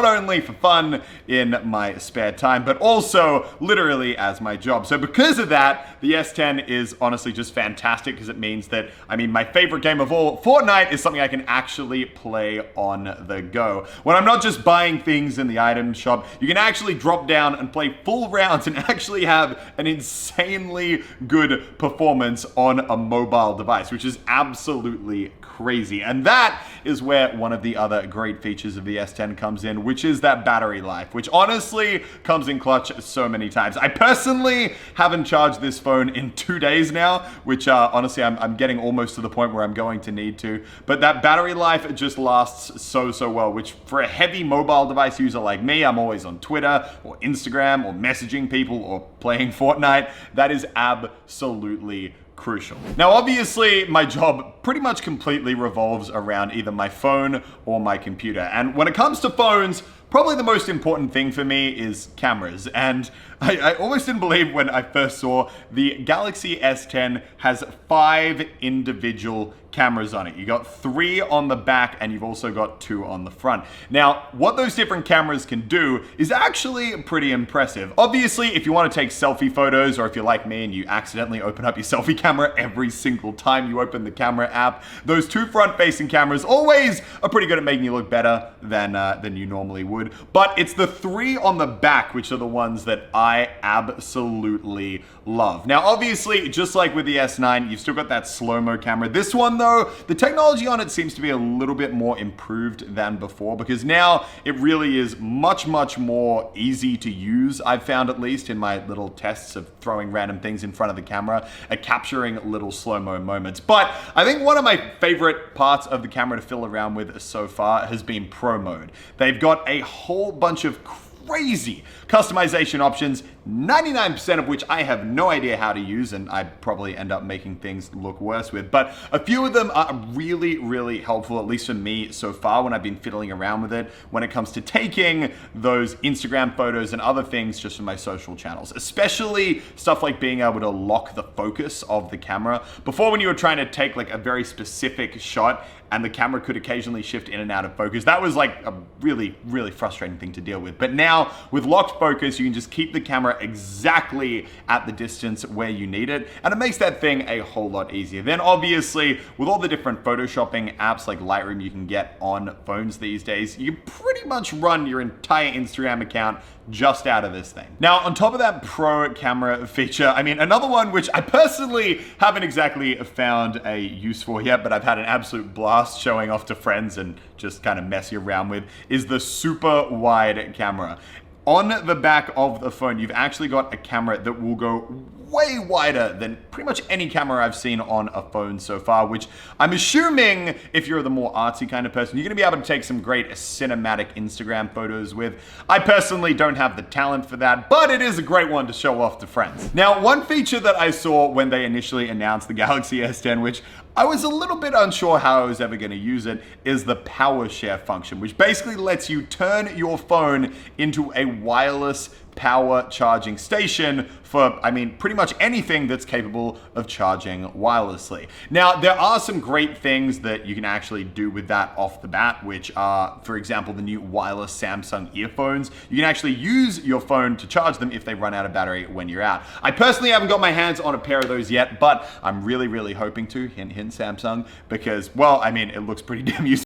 not only for fun in my spare time, but also literally as my job. So because of that, the S10 is honestly just fantastic because it means that, my favorite game of all, Fortnite, is something I can actually play on the go. When I'm not just buying things in the item shop, you can actually drop down and play full rounds and actually have an insanely good performance on a mobile device, which is absolutely crazy. And that is where one of the other great features of the S10 comes in, which is that battery life, which honestly comes in clutch so many times. I personally haven't charged this phone in 2 days now, which honestly I'm getting almost to the point where I'm going to need to. But that battery life just lasts so well, which for a heavy mobile device user like me, I'm always on Twitter or Instagram or messaging people or playing Fortnite. That is absolutely crucial. Now, obviously, my job pretty much completely revolves around either my phone or my computer. And when it comes to phones, probably the most important thing for me is cameras. And I almost didn't believe when I first saw the Galaxy S10 has 5 individual cameras on it. You got 3 on the back and you've also got 2 on the front. Now, what those different cameras can do is actually pretty impressive. Obviously, if you want to take selfie photos, or if you're like me and you accidentally open up your selfie camera every single time you open the camera app, those 2 front-facing cameras always are pretty good at making you look better than you normally would. But it's the 3 on the back which are the ones that I absolutely love. Now, obviously, just like with the S9, you've still got that slow-mo camera. This one, though, the technology on it seems to be a little bit more improved than before, because now it really is much more easy to use, I've found, at least in my little tests of throwing random things in front of the camera, at capturing little slow-mo moments. But I think one of my favorite parts of the camera to fill around with so far has been Pro Mode. They've got a whole bunch of crazy customization options, 99% of which I have no idea how to use, and I probably end up making things look worse with. But a few of them are really helpful, at least for me so far, when I've been fiddling around with it, when it comes to taking those Instagram photos and other things just for my social channels. Especially stuff like being able to lock the focus of the camera. Before, when you were trying to take like a very specific shot and the camera could occasionally shift in and out of focus, that was like a really frustrating thing to deal with. But now, with locked focus, you can just keep the camera exactly at the distance where you need it, and it makes that thing a whole lot easier. Then obviously, with all the different photoshopping apps like Lightroom you can get on phones these days, you can pretty much run your entire Instagram account just out of this thing. Now, on top of that pro camera feature, another one which I personally haven't exactly found a use for yet, but I've had an absolute blast showing off to friends and just kind of messing around with, is the super wide camera. On the back of the phone, you've actually got a camera that will go way wider than pretty much any camera I've seen on a phone so far, which I'm assuming if you're the more artsy kind of person, you're gonna be able to take some great cinematic Instagram photos with. I personally don't have the talent for that, but it is a great one to show off to friends. Now, one feature that I saw when they initially announced the Galaxy S10, which I was a little bit unsure how I was ever going to use it, is the power share function, which basically lets you turn your phone into a wireless power charging station for, pretty much anything that's capable of charging wirelessly. Now, there are some great things that you can actually do with that off the bat, which are, for example, the new wireless Samsung earphones. You can actually use your phone to charge them if they run out of battery when you're out. I personally haven't got my hands on a pair of those yet, but I'm really hoping to, hint Samsung, because, well, it looks pretty damn useful.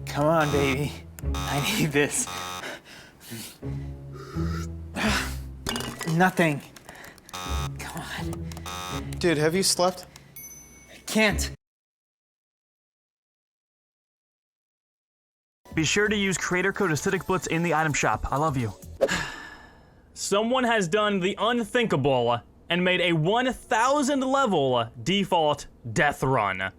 Come on, baby. I need this. Nothing. Come on. Dude, have you slept? Can't. Be sure to use creator code AcidicBlitz in the item shop. I love you. Someone has done the unthinkable and made a 1,000 level default death run.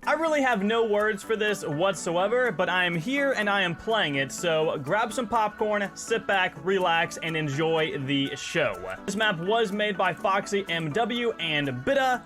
I really have no words for this whatsoever, but I am here and I am playing it, so grab some popcorn, sit back, relax, and enjoy the show. This map was made by Foxy MW and Bitta.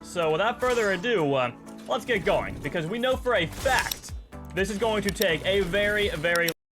So without further ado, let's get going, because we know for a fact this is going to take a very, very